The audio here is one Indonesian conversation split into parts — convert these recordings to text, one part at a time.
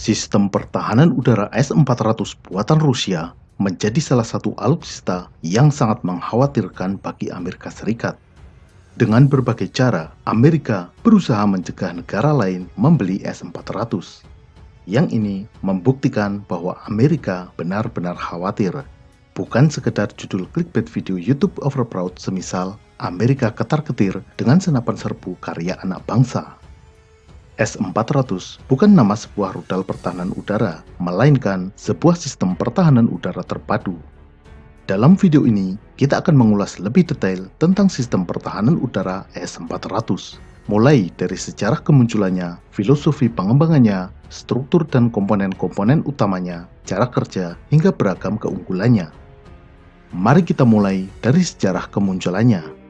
Sistem pertahanan udara S-400 buatan Rusia menjadi salah satu alutsista yang sangat mengkhawatirkan bagi Amerika Serikat. Dengan berbagai cara, Amerika berusaha mencegah negara lain membeli S-400. Yang ini membuktikan bahwa Amerika benar-benar khawatir. Bukan sekedar judul clickbait video YouTube overproud semisal Amerika ketar-ketir dengan senapan serbu karya anak bangsa. S-400 bukan nama sebuah rudal pertahanan udara, melainkan sebuah sistem pertahanan udara terpadu. Dalam video ini, kita akan mengulas lebih detail tentang sistem pertahanan udara S-400, mulai dari sejarah kemunculannya, filosofi pengembangannya, struktur dan komponen-komponen utamanya, cara kerja, hingga beragam keunggulannya. Mari kita mulai dari sejarah kemunculannya.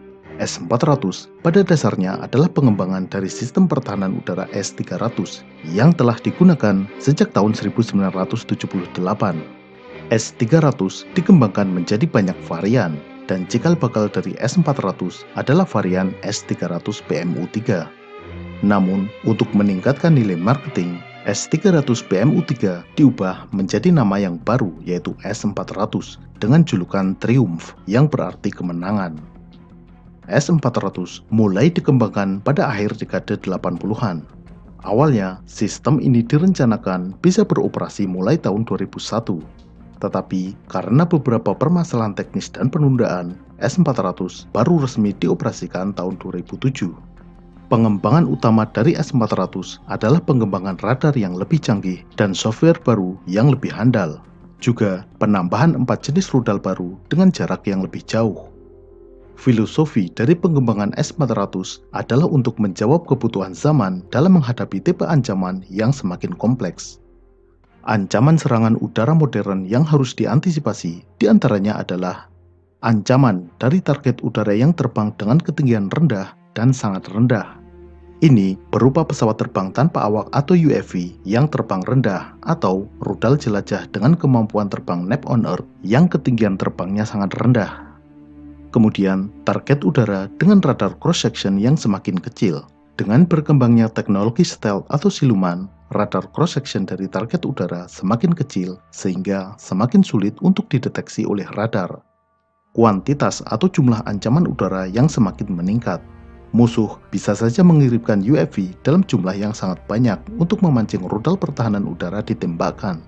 S-400 pada dasarnya adalah pengembangan dari sistem pertahanan udara S-300 yang telah digunakan sejak tahun 1978. S-300 dikembangkan menjadi banyak varian, dan cikal bakal dari S-400 adalah varian S-300 PMU-3. Namun, untuk meningkatkan nilai marketing, S-300 PMU-3 diubah menjadi nama yang baru yaitu S-400 dengan julukan Triumph yang berarti kemenangan. S-400 mulai dikembangkan pada akhir dekade 80-an. Awalnya, sistem ini direncanakan bisa beroperasi mulai tahun 2001. Tetapi, karena beberapa permasalahan teknis dan penundaan, S-400 baru resmi dioperasikan tahun 2007. Pengembangan utama dari S-400 adalah pengembangan radar yang lebih canggih dan software baru yang lebih handal. Juga, penambahan 4 jenis rudal baru dengan jarak yang lebih jauh. Filosofi dari pengembangan S-400 adalah untuk menjawab kebutuhan zaman dalam menghadapi tipe ancaman yang semakin kompleks. Ancaman serangan udara modern yang harus diantisipasi diantaranya adalah ancaman dari target udara yang terbang dengan ketinggian rendah dan sangat rendah. Ini berupa pesawat terbang tanpa awak atau UAV yang terbang rendah atau rudal jelajah dengan kemampuan terbang near on Earth yang ketinggian terbangnya sangat rendah. Kemudian, target udara dengan radar cross-section yang semakin kecil. Dengan berkembangnya teknologi stealth atau siluman, radar cross-section dari target udara semakin kecil sehingga semakin sulit untuk dideteksi oleh radar. Kuantitas atau jumlah ancaman udara yang semakin meningkat. Musuh bisa saja mengirimkan UAV dalam jumlah yang sangat banyak untuk memancing rudal pertahanan udara ditembakkan.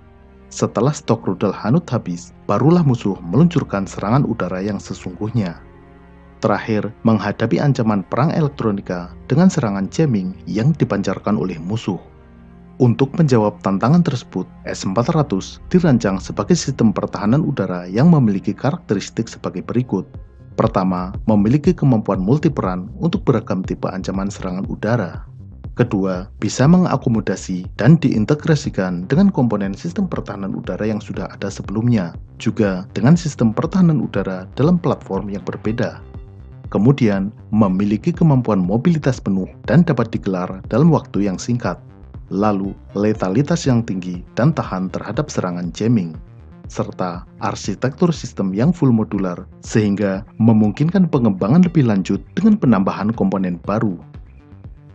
Setelah stok rudal hanyut habis, barulah musuh meluncurkan serangan udara yang sesungguhnya. Terakhir, menghadapi ancaman perang elektronika dengan serangan jamming yang dipancarkan oleh musuh. Untuk menjawab tantangan tersebut, S-400 dirancang sebagai sistem pertahanan udara yang memiliki karakteristik sebagai berikut. Pertama, memiliki kemampuan multiperan untuk beragam tipe ancaman serangan udara. Kedua, bisa mengakomodasi dan diintegrasikan dengan komponen sistem pertahanan udara yang sudah ada sebelumnya, juga dengan sistem pertahanan udara dalam platform yang berbeda. Kemudian, memiliki kemampuan mobilitas penuh dan dapat digelar dalam waktu yang singkat. Lalu, letalitas yang tinggi dan tahan terhadap serangan jamming. Serta arsitektur sistem yang full modular, sehingga memungkinkan pengembangan lebih lanjut dengan penambahan komponen baru.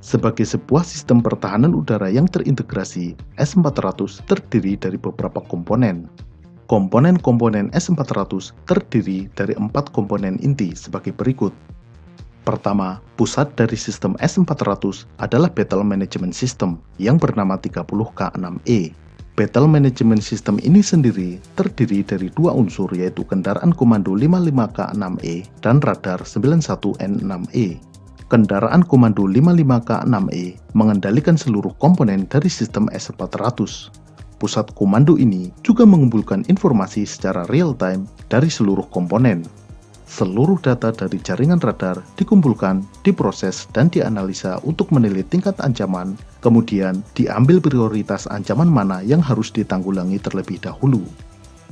Sebagai sebuah sistem pertahanan udara yang terintegrasi, S-400 terdiri dari beberapa komponen. Komponen-komponen S-400 terdiri dari 4 komponen inti sebagai berikut. Pertama, pusat dari sistem S-400 adalah Battle Management System yang bernama 30K6E. Battle Management System ini sendiri terdiri dari 2 unsur yaitu kendaraan komando 55K6E dan radar 91N6E. Kendaraan komando 55K6E mengendalikan seluruh komponen dari sistem S-400. Pusat komando ini juga mengumpulkan informasi secara real-time dari seluruh komponen. Seluruh data dari jaringan radar dikumpulkan, diproses, dan dianalisa untuk menilai tingkat ancaman, kemudian diambil prioritas ancaman mana yang harus ditanggulangi terlebih dahulu.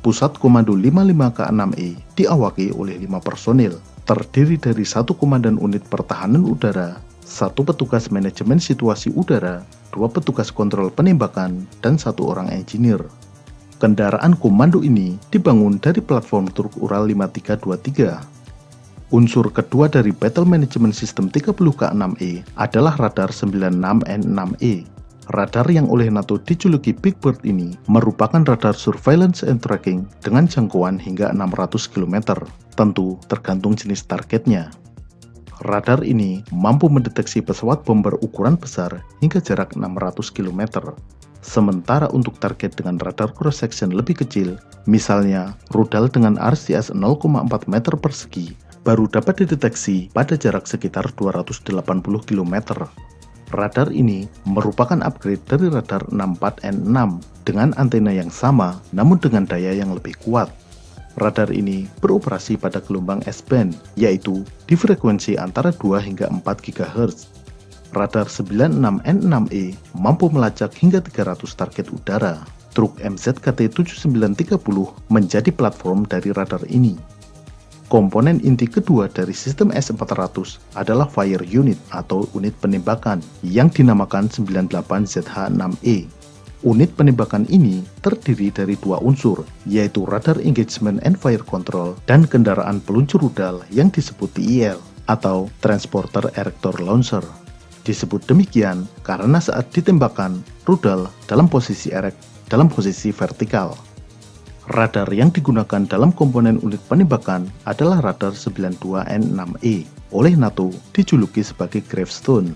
Pusat komando 55K6E diawaki oleh 5 personil, terdiri dari 1 komandan unit pertahanan udara, 1 petugas manajemen situasi udara, 2 petugas kontrol penembakan, dan 1 orang engineer. Kendaraan komando ini dibangun dari platform truk Ural 5323. Unsur kedua dari Battle Management System 30K6E adalah radar 96N6E. Radar yang oleh NATO dijuluki Big Bird ini merupakan radar surveillance and tracking dengan jangkauan hingga 600 km, tentu tergantung jenis targetnya. Radar ini mampu mendeteksi pesawat bom berukuran besar hingga jarak 600 km. Sementara untuk target dengan radar cross-section lebih kecil, misalnya rudal dengan RCS 0,4 meter persegi, baru dapat dideteksi pada jarak sekitar 280 km. Radar ini merupakan upgrade dari radar 64N6 dengan antena yang sama namun dengan daya yang lebih kuat. Radar ini beroperasi pada gelombang S-band, yaitu di frekuensi antara 2 hingga 4 GHz. Radar 96N6E mampu melacak hingga 300 target udara. Truk MZKT-7930 menjadi platform dari radar ini. Komponen inti kedua dari sistem S400 adalah Fire Unit atau unit penembakan yang dinamakan 98ZH6E. Unit penembakan ini terdiri dari dua unsur, yaitu Radar Engagement and Fire Control dan kendaraan peluncur rudal yang disebut TEL atau Transporter Erector Launcher. Disebut demikian karena saat ditembakkan, rudal dalam posisi erect dalam posisi vertikal. Radar yang digunakan dalam komponen unit penembakan adalah radar 92N6E, oleh NATO dijuluki sebagai Gravestone.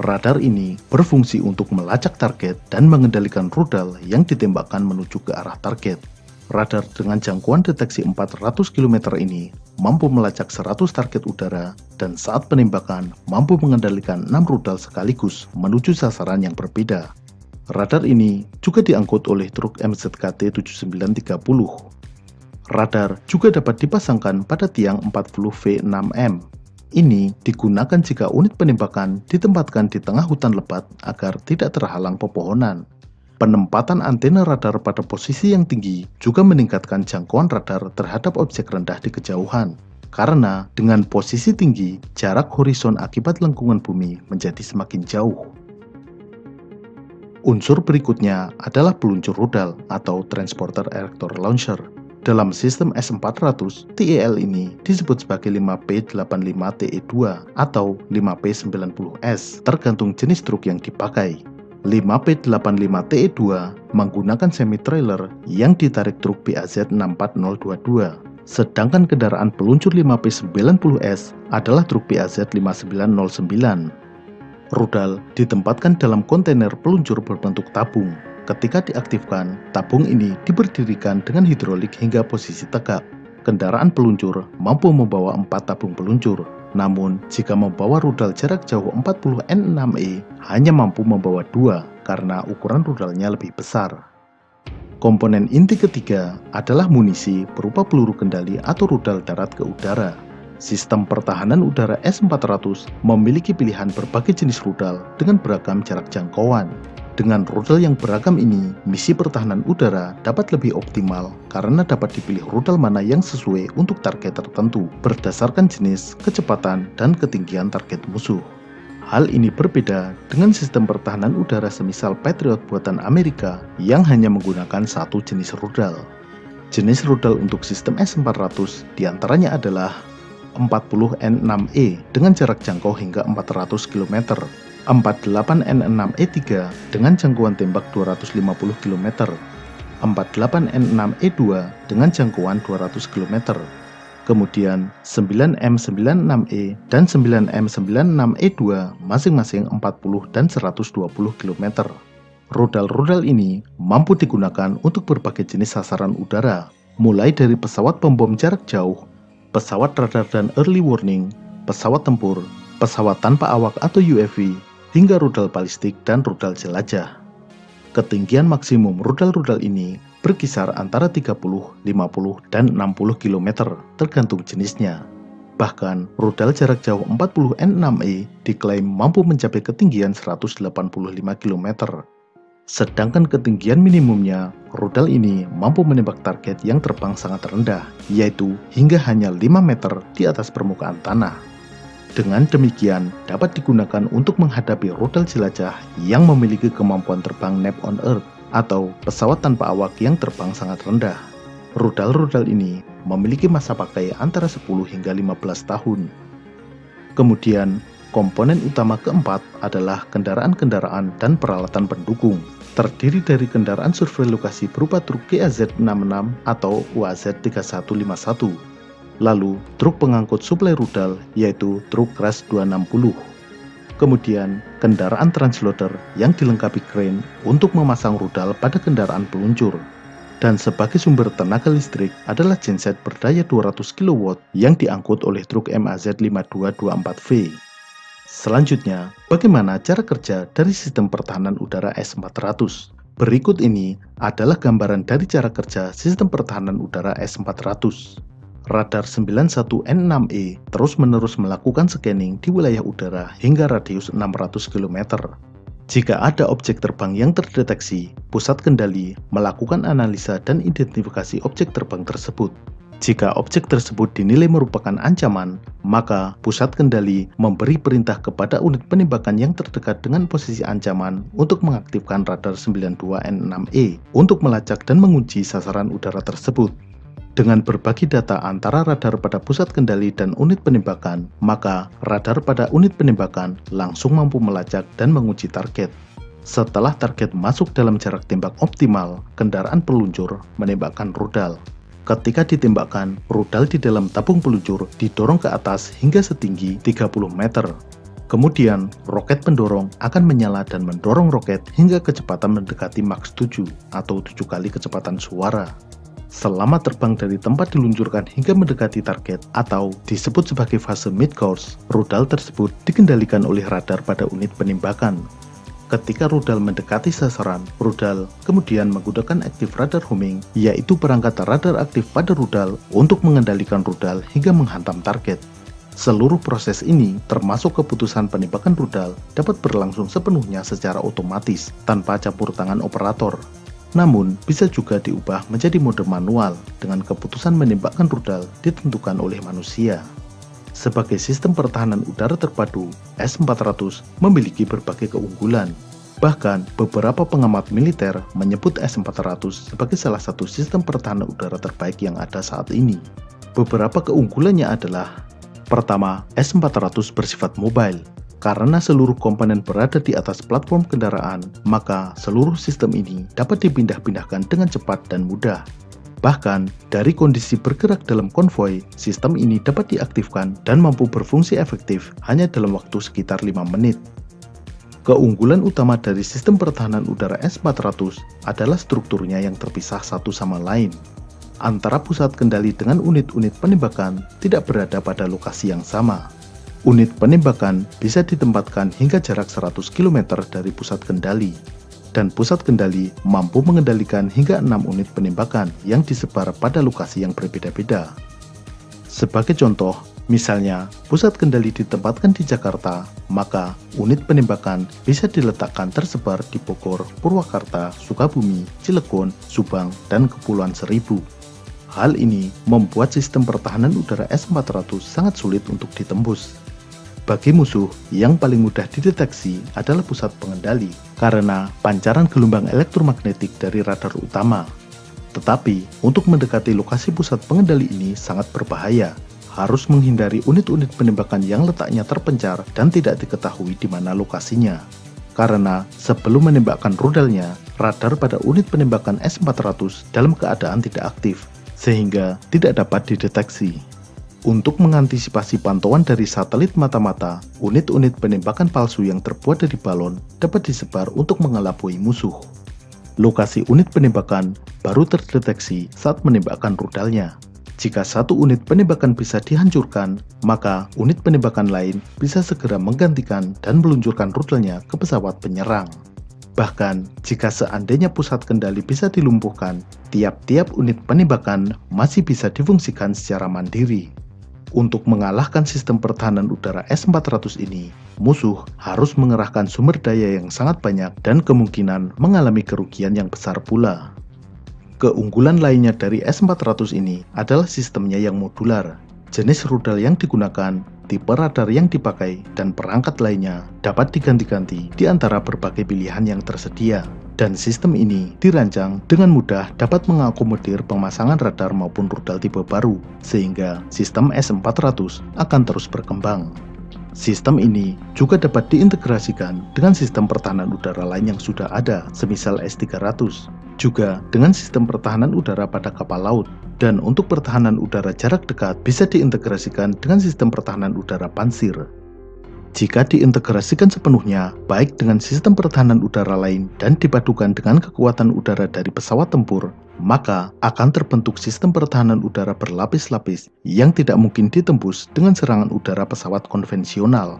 Radar ini berfungsi untuk melacak target dan mengendalikan rudal yang ditembakkan menuju ke arah target. Radar dengan jangkauan deteksi 400 km ini mampu melacak 100 target udara dan saat penembakan mampu mengendalikan 6 rudal sekaligus menuju sasaran yang berbeda. Radar ini juga diangkut oleh truk MZKT-7930. Radar juga dapat dipasangkan pada tiang 40V6M. Ini digunakan jika unit penembakan ditempatkan di tengah hutan lebat agar tidak terhalang pepohonan. Penempatan antena radar pada posisi yang tinggi juga meningkatkan jangkauan radar terhadap objek rendah di kejauhan. Karena dengan posisi tinggi, jarak horizon akibat lengkungan bumi menjadi semakin jauh. Unsur berikutnya adalah peluncur rudal atau Transporter Erector Launcher. Dalam sistem S400, TEL ini disebut sebagai 5P85TE2 atau 5P90S, tergantung jenis truk yang dipakai. 5P85TE2 menggunakan semi-trailer yang ditarik truk BAZ 64022, sedangkan kendaraan peluncur 5P90S adalah truk BAZ 5909. Rudal ditempatkan dalam kontainer peluncur berbentuk tabung. Ketika diaktifkan, tabung ini diberdirikan dengan hidrolik hingga posisi tegak. Kendaraan peluncur mampu membawa 4 tabung peluncur. Namun, jika membawa rudal jarak jauh 40N6E, hanya mampu membawa 2 karena ukuran rudalnya lebih besar. Komponen inti ketiga adalah munisi berupa peluru kendali atau rudal darat ke udara. Sistem pertahanan udara S400 memiliki pilihan berbagai jenis rudal dengan beragam jarak jangkauan. Dengan rudal yang beragam ini, misi pertahanan udara dapat lebih optimal karena dapat dipilih rudal mana yang sesuai untuk target tertentu berdasarkan jenis, kecepatan, dan ketinggian target musuh. Hal ini berbeda dengan sistem pertahanan udara semisal Patriot buatan Amerika yang hanya menggunakan satu jenis rudal. Jenis rudal untuk sistem S400 diantaranya adalah 40N6E dengan jarak jangkau hingga 400 km, 48N6E3 dengan jangkauan tembak 250 km, 48N6E2 dengan jangkauan 200 km, kemudian 9M96E dan 9M96E2 masing-masing 40 dan 120 km. Rudal-rudal ini mampu digunakan untuk berbagai jenis sasaran udara, mulai dari pesawat pembom jarak jauh, pesawat radar dan early warning, pesawat tempur, pesawat tanpa awak atau UAV, hingga rudal balistik dan rudal jelajah. Ketinggian maksimum rudal-rudal ini berkisar antara 30, 50, dan 60 km tergantung jenisnya. Bahkan, rudal jarak jauh 40N6E diklaim mampu mencapai ketinggian 185 km. Sedangkan ketinggian minimumnya, rudal ini mampu menembak target yang terbang sangat rendah, yaitu hingga hanya 5 meter di atas permukaan tanah. Dengan demikian, dapat digunakan untuk menghadapi rudal jelajah yang memiliki kemampuan terbang nap on earth atau pesawat tanpa awak yang terbang sangat rendah. Rudal-rudal ini memiliki masa pakai antara 10 hingga 15 tahun. Kemudian, komponen utama keempat adalah kendaraan-kendaraan dan peralatan pendukung. Terdiri dari kendaraan survei lokasi berupa truk GAZ-66 atau UAZ-3151. Lalu, truk pengangkut suplai rudal yaitu truk Crash 260. Kemudian, kendaraan transloader yang dilengkapi crane untuk memasang rudal pada kendaraan peluncur. Dan sebagai sumber tenaga listrik adalah genset berdaya 200 kW yang diangkut oleh truk MAZ-5224V. Selanjutnya, bagaimana cara kerja dari sistem pertahanan udara S-400? Berikut ini adalah gambaran dari cara kerja sistem pertahanan udara S-400. Radar 91N6E terus-menerus melakukan scanning di wilayah udara hingga radius 600 km. Jika ada objek terbang yang terdeteksi, pusat kendali melakukan analisa dan identifikasi objek terbang tersebut. Jika objek tersebut dinilai merupakan ancaman, maka pusat kendali memberi perintah kepada unit penembakan yang terdekat dengan posisi ancaman untuk mengaktifkan radar 92N6E untuk melacak dan mengunci sasaran udara tersebut. Dengan berbagi data antara radar pada pusat kendali dan unit penembakan, maka radar pada unit penembakan langsung mampu melacak dan menguji target. Setelah target masuk dalam jarak tembak optimal, kendaraan peluncur menembakkan rudal. Ketika ditembakkan, rudal di dalam tabung peluncur didorong ke atas hingga setinggi 30 meter. Kemudian, roket pendorong akan menyala dan mendorong roket hingga kecepatan mendekati Mach 7 atau 7 kali kecepatan suara. Selama terbang dari tempat diluncurkan hingga mendekati target atau disebut sebagai fase mid-course, rudal tersebut dikendalikan oleh radar pada unit penembakan. Ketika rudal mendekati sasaran, rudal kemudian menggunakan active radar homing, yaitu perangkat radar aktif pada rudal untuk mengendalikan rudal hingga menghantam target. Seluruh proses ini, termasuk keputusan penembakan rudal, dapat berlangsung sepenuhnya secara otomatis tanpa campur tangan operator. Namun, bisa juga diubah menjadi mode manual dengan keputusan menembakkan rudal ditentukan oleh manusia. Sebagai sistem pertahanan udara terpadu, S-400 memiliki berbagai keunggulan. Bahkan, beberapa pengamat militer menyebut S-400 sebagai salah satu sistem pertahanan udara terbaik yang ada saat ini. Beberapa keunggulannya adalah: pertama, S-400 bersifat mobile. Karena seluruh komponen berada di atas platform kendaraan, maka seluruh sistem ini dapat dipindah-pindahkan dengan cepat dan mudah. Bahkan, dari kondisi bergerak dalam konvoi, sistem ini dapat diaktifkan dan mampu berfungsi efektif hanya dalam waktu sekitar 5 menit. Keunggulan utama dari sistem pertahanan udara S-400 adalah strukturnya yang terpisah satu sama lain. Antara pusat kendali dengan unit-unit penembakan tidak berada pada lokasi yang sama. Unit penembakan bisa ditempatkan hingga jarak 100 km dari pusat kendali, dan pusat kendali mampu mengendalikan hingga 6 unit penembakan yang disebar pada lokasi yang berbeda-beda. Sebagai contoh, misalnya pusat kendali ditempatkan di Jakarta, maka unit penembakan bisa diletakkan tersebar di Bogor, Purwakarta, Sukabumi, Cilegon, Subang, dan Kepulauan Seribu. Hal ini membuat sistem pertahanan udara S-400 sangat sulit untuk ditembus. Bagi musuh, yang paling mudah dideteksi adalah pusat pengendali karena pancaran gelombang elektromagnetik dari radar utama. Tetapi, untuk mendekati lokasi pusat pengendali ini sangat berbahaya. Harus menghindari unit-unit penembakan yang letaknya terpencar dan tidak diketahui di mana lokasinya. Karena sebelum menembakkan rudalnya, radar pada unit penembakan S-400 dalam keadaan tidak aktif, sehingga tidak dapat dideteksi. Untuk mengantisipasi pantauan dari satelit mata-mata, unit-unit penembakan palsu yang terbuat dari balon dapat disebar untuk mengelabui musuh. Lokasi unit penembakan baru terdeteksi saat menembakkan rudalnya. Jika satu unit penembakan bisa dihancurkan, maka unit penembakan lain bisa segera menggantikan dan meluncurkan rudalnya ke pesawat penyerang. Bahkan, jika seandainya pusat kendali bisa dilumpuhkan, tiap-tiap unit penembakan masih bisa difungsikan secara mandiri. Untuk mengalahkan sistem pertahanan udara S-400 ini, musuh harus mengerahkan sumber daya yang sangat banyak dan kemungkinan mengalami kerugian yang besar pula. Keunggulan lainnya dari S-400 ini adalah sistemnya yang modular. Jenis rudal yang digunakan, tipe radar yang dipakai, dan perangkat lainnya dapat diganti-ganti di antara berbagai pilihan yang tersedia. Dan sistem ini dirancang dengan mudah dapat mengakomodir pemasangan radar maupun rudal tipe baru, sehingga sistem S-400 akan terus berkembang. Sistem ini juga dapat diintegrasikan dengan sistem pertahanan udara lain yang sudah ada, semisal S-300, juga dengan sistem pertahanan udara pada kapal laut, dan untuk pertahanan udara jarak dekat bisa diintegrasikan dengan sistem pertahanan udara pansir. Jika diintegrasikan sepenuhnya, baik dengan sistem pertahanan udara lain dan dipadukan dengan kekuatan udara dari pesawat tempur, maka akan terbentuk sistem pertahanan udara berlapis-lapis yang tidak mungkin ditembus dengan serangan udara pesawat konvensional.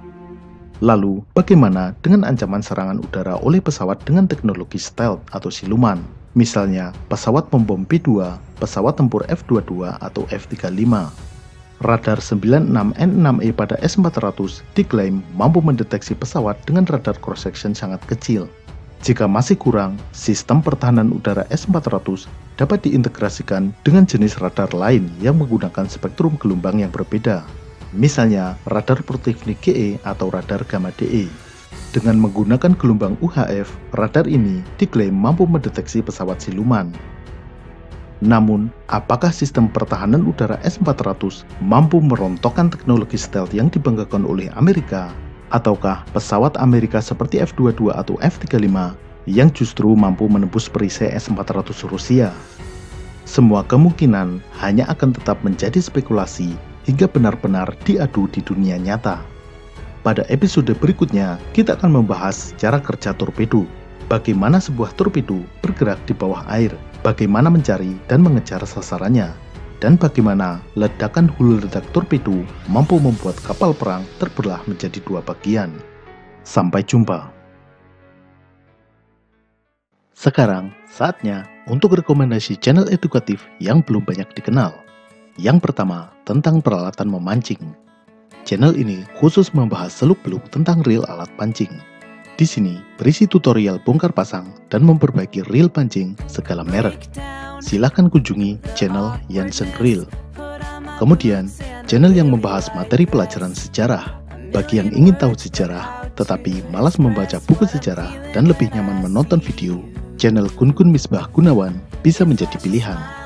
Lalu, bagaimana dengan ancaman serangan udara oleh pesawat dengan teknologi stealth atau siluman? Misalnya, pesawat pembom P-2, pesawat tempur F-22 atau F-35. Radar 96N6E pada S-400 diklaim mampu mendeteksi pesawat dengan radar cross-section sangat kecil. Jika masih kurang, sistem pertahanan udara S-400 dapat diintegrasikan dengan jenis radar lain yang menggunakan spektrum gelombang yang berbeda. Misalnya, radar Protivnik GE atau radar Gamma DE. Dengan menggunakan gelombang UHF, radar ini diklaim mampu mendeteksi pesawat siluman. Namun, apakah sistem pertahanan udara S-400 mampu merontokkan teknologi stealth yang dibanggakan oleh Amerika? Ataukah pesawat Amerika seperti F-22 atau F-35 yang justru mampu menembus perisai S-400 Rusia? Semua kemungkinan hanya akan tetap menjadi spekulasi hingga benar-benar diadu di dunia nyata. Pada episode berikutnya, kita akan membahas cara kerja torpedo. Bagaimana sebuah torpedo bergerak di bawah air, bagaimana mencari dan mengejar sasarannya, dan bagaimana ledakan hulu ledak torpedo mampu membuat kapal perang terbelah menjadi dua bagian. Sampai jumpa. Sekarang saatnya untuk rekomendasi channel edukatif yang belum banyak dikenal. Yang pertama, tentang peralatan memancing. Channel ini khusus membahas seluk-beluk tentang reel alat pancing. Di sini berisi tutorial bongkar pasang dan memperbaiki reel pancing segala merek. Silahkan kunjungi channel Jansen Reel. Kemudian, channel yang membahas materi pelajaran sejarah. Bagi yang ingin tahu sejarah, tetapi malas membaca buku sejarah dan lebih nyaman menonton video, channel Kun Kun Misbah Gunawan bisa menjadi pilihan.